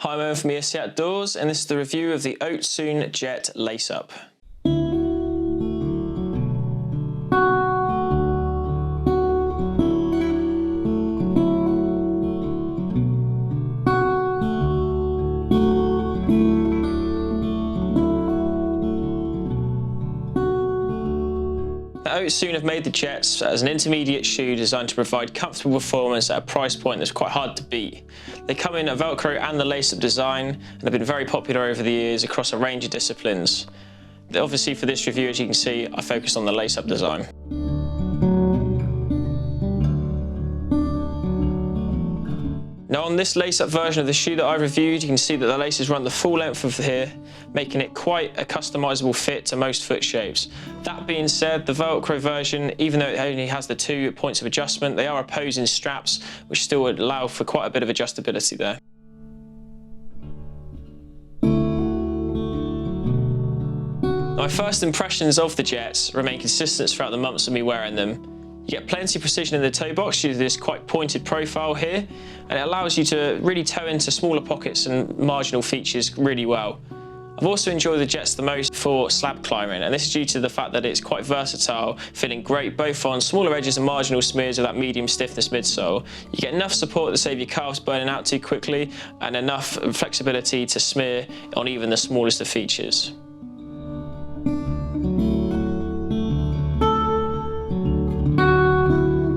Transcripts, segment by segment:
Hi, I'm Owen from ESC Outdoors, and this is the review of the Oetsun Jet lace-up. Oetsun have made the Jets as an intermediate shoe designed to provide comfortable performance at a price point that's quite hard to beat. They come in a Velcro and the lace-up design and have been very popular over the years across a range of disciplines. Obviously for this review, as you can see, I focused on the lace-up design. Now on this lace-up version of the shoe that I reviewed, you can see that the laces run the full length of here, making it quite a customizable fit to most foot shapes. That being said, the Velcro version, even though it only has the 2 points of adjustment, they are opposing straps, which still would allow for quite a bit of adjustability there. My first impressions of the Jets remain consistent throughout the months of me wearing them. You get plenty of precision in the toe box due to this quite pointed profile here, and it allows you to really toe into smaller pockets and marginal features really well. I've also enjoyed the Jets the most for slab climbing, and this is due to the fact that it's quite versatile, feeling great both on smaller edges and marginal smears of that medium stiffness midsole. You get enough support to save your calves burning out too quickly, and enough flexibility to smear on even the smallest of features.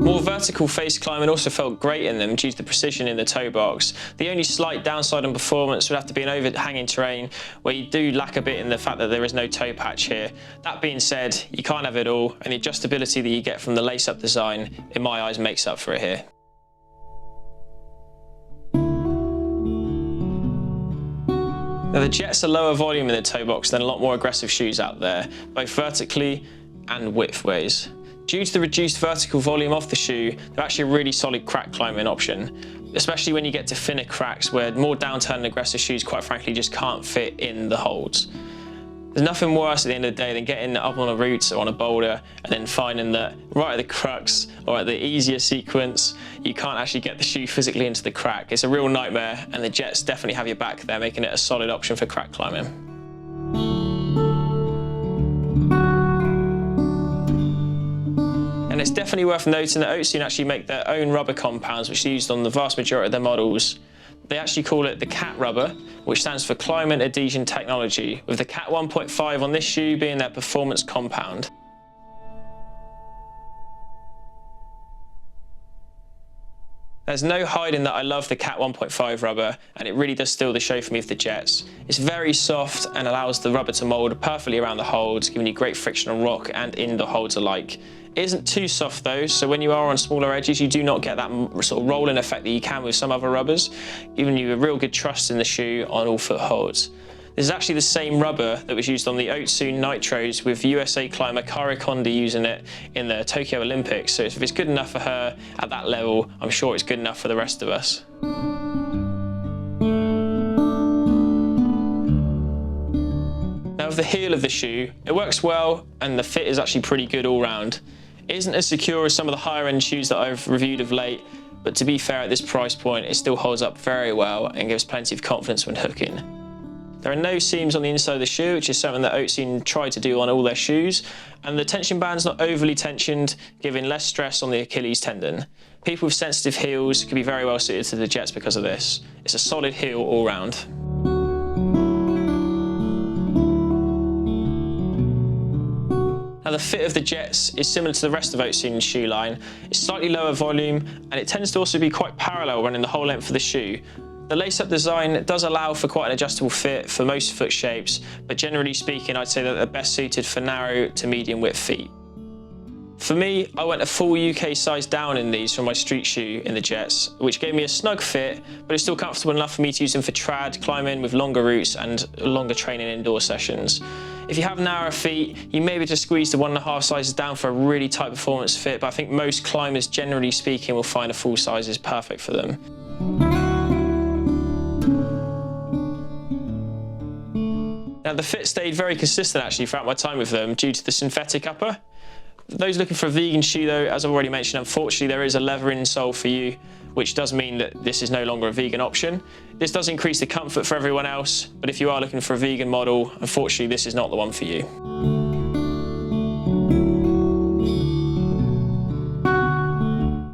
More vertical face climbing also felt great in them due to the precision in the toe box. The only slight downside on performance would have to be an overhanging terrain where you do lack a bit in the fact that there is no toe patch here. That being said, you can't have it all, and the adjustability that you get from the lace-up design, in my eyes, makes up for it here. Now the Jets are lower volume in the toe box than a lot more aggressive shoes out there, both vertically and width-wise. Due to the reduced vertical volume of the shoe, they're actually a really solid crack climbing option, especially when you get to thinner cracks where more downturn and aggressive shoes quite frankly just can't fit in the holds. There's nothing worse at the end of the day than getting up on a route or on a boulder and then finding that right at the crux or at the easier sequence, you can't actually get the shoe physically into the crack. It's a real nightmare, and the Jets definitely have your back there, making it a solid option for crack climbing. And it's definitely worth noting that Oetsun actually make their own rubber compounds, which are used on the vast majority of their models. They actually call it the CAT rubber, which stands for Climate Adhesion Technology, with the CAT 1.5 on this shoe being their performance compound. There's no hiding that I love the CAT 1.5 rubber, and it really does steal the show for me with the Jets. It's very soft and allows the rubber to mould perfectly around the holds, giving you great friction on rock and indoor holds alike. It isn't too soft though, so when you are on smaller edges, you do not get that sort of rolling effect that you can with some other rubbers, giving you a real good trust in the shoe on all foot holds. This is actually the same rubber that was used on the Oetsun Nitros, with USA climber Kari Kondi using it in the Tokyo Olympics. So if it's good enough for her at that level, I'm sure it's good enough for the rest of us. Now with the heel of the shoe, it works well and the fit is actually pretty good all round. It isn't as secure as some of the higher end shoes that I've reviewed of late, but to be fair, at this price point, it still holds up very well and gives plenty of confidence when hooking. There are no seams on the inside of the shoe, which is something that Oetsun tried to do on all their shoes, and the tension band's not overly tensioned, giving less stress on the Achilles tendon. People with sensitive heels could be very well suited to the Jets because of this. It's a solid heel all round. Now the fit of the Jets is similar to the rest of Oetsun's shoe line. It's slightly lower volume, and it tends to also be quite parallel running the whole length of the shoe. The lace-up design does allow for quite an adjustable fit for most foot shapes, but generally speaking, I'd say that they're best suited for narrow to medium width feet. For me, I went a full UK size down in these from my street shoe in the Jets, which gave me a snug fit, but it's still comfortable enough for me to use them for trad, climbing with longer routes and longer training indoor sessions. If you have narrower feet, you may be just squeeze the 1.5 sizes down for a really tight performance fit, but I think most climbers, generally speaking, will find a full size is perfect for them. Now the fit stayed very consistent actually throughout my time with them due to the synthetic upper. Those looking for a vegan shoe though, as I've already mentioned, unfortunately there is a leather insole for you, which does mean that this is no longer a vegan option. This does increase the comfort for everyone else, but if you are looking for a vegan model, unfortunately this is not the one for you.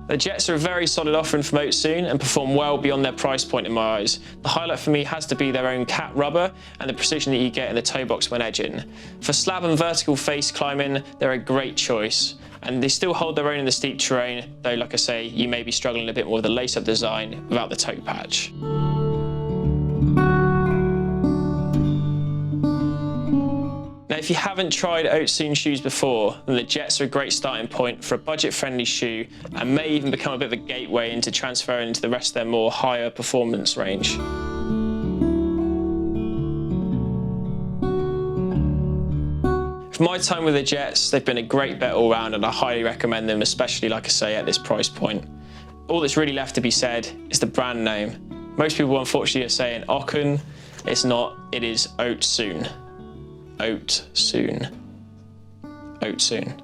The Jets are a very solid offering from Oetsun and perform well beyond their price point in my eyes. The highlight for me has to be their own cat rubber and the precision that you get in the toe box when edging. For slab and vertical face climbing, they're a great choice. And they still hold their own in the steep terrain, though like I say, you may be struggling a bit more with the lace-up design without the toe patch. Now, if you haven't tried Oetsun shoes before, then the Jets are a great starting point for a budget-friendly shoe and may even become a bit of a gateway into transferring into the rest of their more higher performance range. For my time with the Jets, they've been a great bet all round and I highly recommend them, especially like I say at this price point. All that's really left to be said is the brand name. Most people unfortunately are saying Ocun. It's not, it is Oetsun. Oetsun. Oetsun.